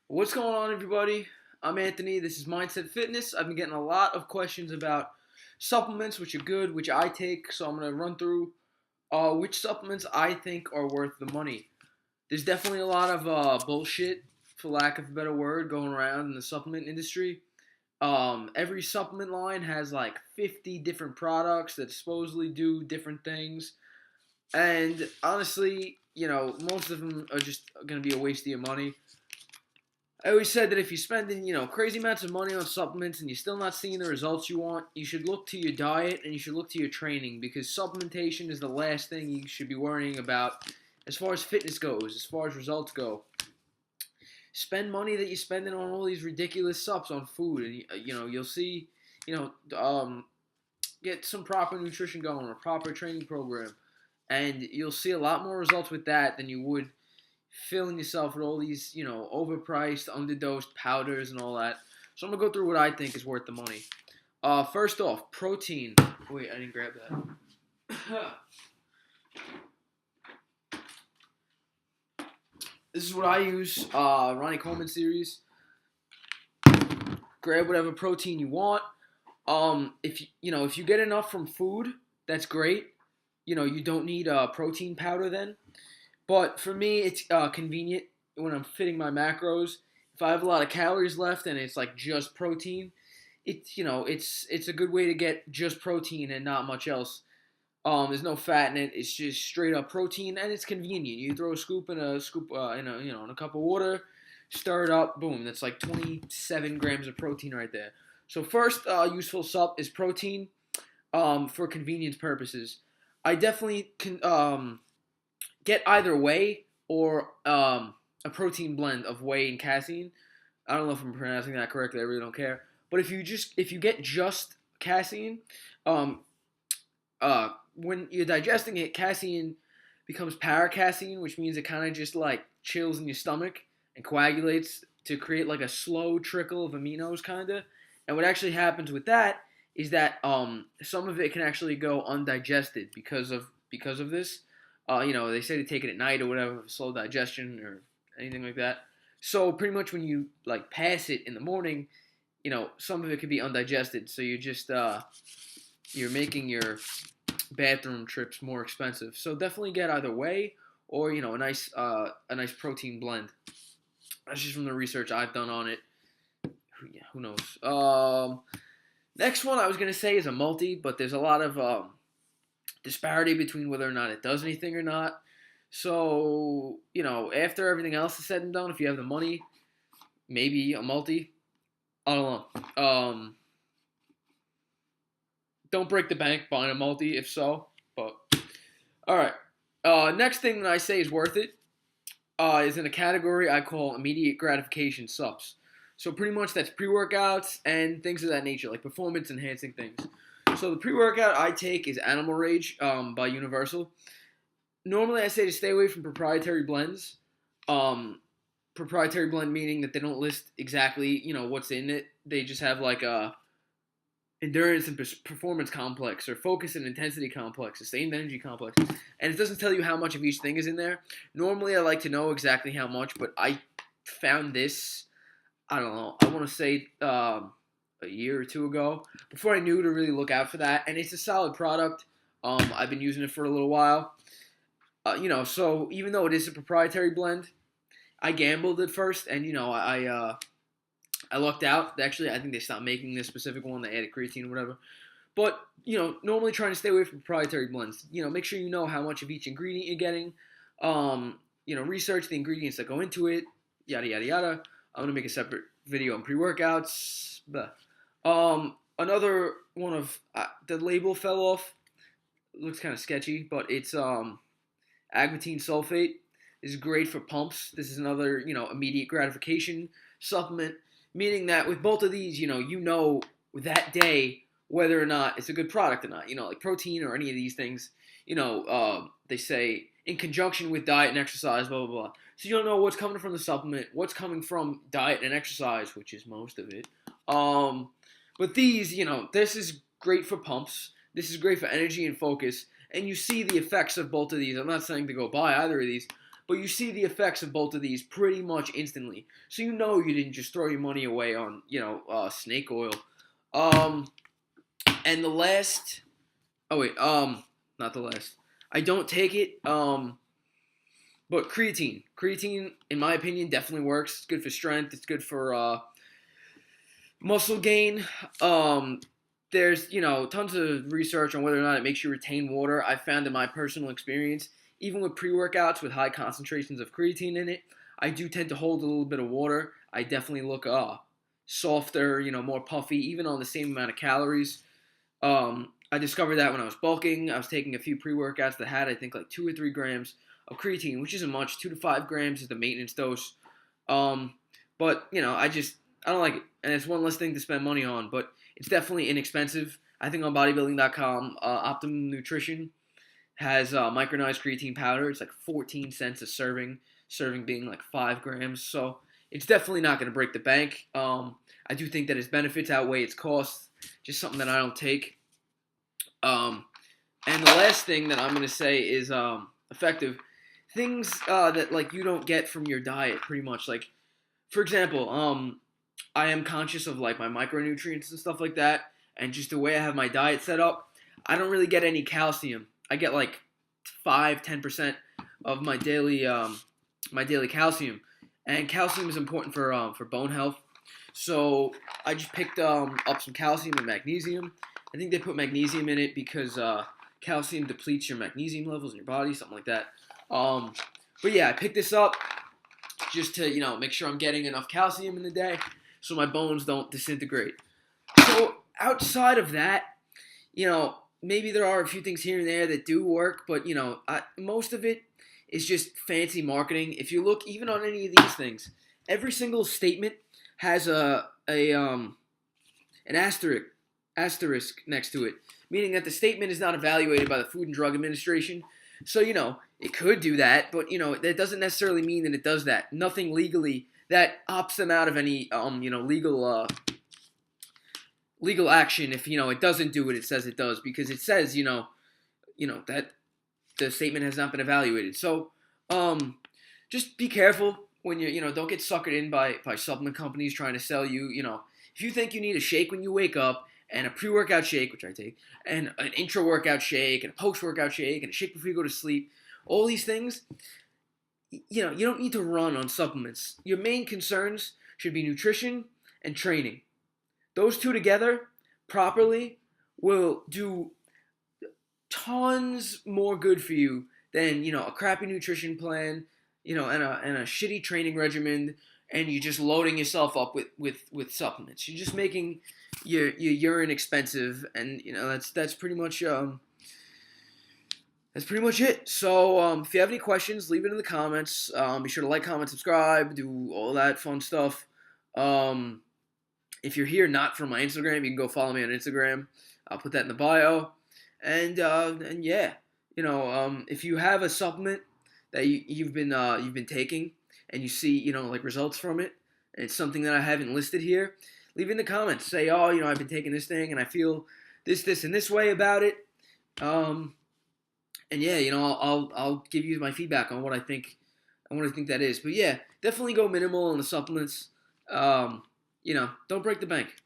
What's going on, everybody? I'm Anthony. This is Mindset Fitness. I've been getting a lot of questions about supplements, which are good, which I take. So I'm going to run through which supplements I think are worth the money. There's definitely a lot of bullshit, for lack of a better word, going around in the supplement industry. Every supplement line has like 50 different products that supposedly do different things. And honestly, most of them are just going to be a waste of your money. I always said that if you're spending, crazy amounts of money on supplements and you're still not seeing the results you want, you should look to your diet and you should look to your training because supplementation is the last thing you should be worrying about as far as fitness goes, as far as results go. Spend money that you're spending on all these ridiculous subs on food, and you'll see, you know, um, get some proper nutrition going, a proper training program, and you'll see a lot more results with that than you would filling yourself with all these, overpriced, underdosed powders and all that. So I'm gonna go through what I think is worth the money. First off, protein. Wait, I didn't grab that. This is what I use. Ronnie Coleman series. Grab whatever protein you want. If you get enough from food, that's great. You don't need protein powder then. But for me, it's convenient when I'm fitting my macros. If I have a lot of calories left and it's like just protein, it's a good way to get just protein and not much else. There's no fat in it. It's just straight up protein and it's convenient. You throw a scoop in a cup of water, stir it up, boom. That's like 27 grams of protein right there. So first useful sup is protein for convenience purposes. I definitely can get either whey or a protein blend of whey and casein. I don't know if I'm pronouncing that correctly. I really don't care. But if you get just casein, um, when you're digesting it, casein becomes paracasein, which means it kind of just like chills in your stomach and coagulates to create like a slow trickle of aminos, kind of. And what actually happens with that is that some of it can actually go undigested because of this. They say to take it at night or whatever, for slow digestion or anything like that. So pretty much when you like pass it in the morning, some of it could be undigested. So you're making your bathroom trips more expensive. So definitely get either whey or a nice protein blend. That's just from the research I've done on it. Who knows? Next one I was gonna say is a multi, but there's a lot of disparity between whether or not it does anything or not. So, after everything else is said and done, if you have the money, maybe a multi. I don't know. Don't break the bank buying a multi if so. But, all right. Next thing that I say is worth it is in a category I call immediate gratification subs. So pretty much that's pre-workouts and things of that nature, like performance enhancing things. So the pre-workout I take is Animal Rage by Universal. Normally I say to stay away from proprietary blends. Proprietary blend meaning that they don't list exactly, what's in it. They just have like a endurance and performance complex or focus and intensity complex, sustained energy complex. And it doesn't tell you how much of each thing is in there. Normally I like to know exactly how much, but I found this, I don't know, I want to say a year or two ago before I knew to really look out for that. And it's a solid product. I've been using it for a little while. So even though it is a proprietary blend, I gambled at first, and I lucked out. Actually, I think they stopped making this specific one. They added creatine or whatever. But normally trying to stay away from proprietary blends. Make sure you know how much of each ingredient you're getting. Research the ingredients that go into it. Yada yada yada. I'm gonna make a separate video on pre-workouts. Another one of the label fell off. It looks kind of sketchy, but it's agmatine sulfate. This is great for pumps. This is another immediate gratification supplement, meaning that with both of these, you know that day whether or not it's a good product or not. Like protein or any of these things. They say in conjunction with diet and exercise, blah blah blah. So you don't know what's coming from the supplement, what's coming from diet and exercise, which is most of it. But these, this is great for pumps. This is great for energy and focus. And you see the effects of both of these. I'm not saying to go buy either of these, but you see the effects of both of these pretty much instantly. So you know you didn't just throw your money away on snake oil. Um, and the last, oh wait, not the last. I don't take it. But creatine, in my opinion, definitely works. It's good for strength. It's good for muscle gain. There's tons of research on whether or not it makes you retain water. I found in my personal experience, even with pre-workouts with high concentrations of creatine in it, I do tend to hold a little bit of water. I definitely look softer, more puffy, even on the same amount of calories. I discovered that when I was bulking. I was taking a few pre-workouts that had, I think, like 2 or 3 grams of creatine, which isn't much. 2 to 5 grams is the maintenance dose. But I don't like it, and it's one less thing to spend money on. But it's definitely inexpensive. I think on bodybuilding.com, Optimum Nutrition has micronized creatine powder. It's like 14 cents a serving. Serving being like 5 grams. So it's definitely not going to break the bank. I do think that its benefits outweigh its costs. Just something that I don't take. And the last thing that I'm going to say is effective things that like you don't get from your diet, pretty much. Like, for example, I am conscious of like my micronutrients and stuff like that, and just the way I have my diet set up. I don't really get any calcium. I get like 5-10% of my daily calcium, and calcium is important for bone health. So I just picked up some calcium and magnesium. I think they put magnesium in it because calcium depletes your magnesium levels in your body, something like that. But yeah, I picked this up just to make sure I'm getting enough calcium in the day so my bones don't disintegrate. So outside of that, maybe there are a few things here and there that do work, but most of it is just fancy marketing. If you look even on any of these things, every single statement has an asterisk next to it, meaning that the statement is not evaluated by the Food and Drug Administration. So, it could do that, but, that doesn't necessarily mean that it does that. Nothing legally that opts them out of any, legal action if, it doesn't do what it says it does, because it says, that the statement has not been evaluated. So, just be careful when don't get suckered in by supplement companies trying to sell you, if you think you need a shake when you wake up, and a pre-workout shake, which I take, and an intra-workout shake, and a post-workout shake, and a shake before you go to sleep, all these things, you don't need to run on supplements. Your main concerns should be nutrition and training. Those two together, properly, will do tons more good for you than, a crappy nutrition plan, and a shitty training regimen, and you're just loading yourself up with supplements. You're just making your urine expensive, and that's pretty much it. So if you have any questions, leave it in the comments. Be sure to like, comment, subscribe, do all that fun stuff. If you're here not from my Instagram, you can go follow me on Instagram. I'll put that in the bio. And yeah, if you have a supplement that you've been taking, and you see like results from it, and it's something that I haven't listed here, leave it in the comments. Say, oh, I've been taking this thing and I feel this and this way about it. And yeah, I'll give you my feedback on what I think that is. But yeah, definitely go minimal on the supplements. Don't break the bank.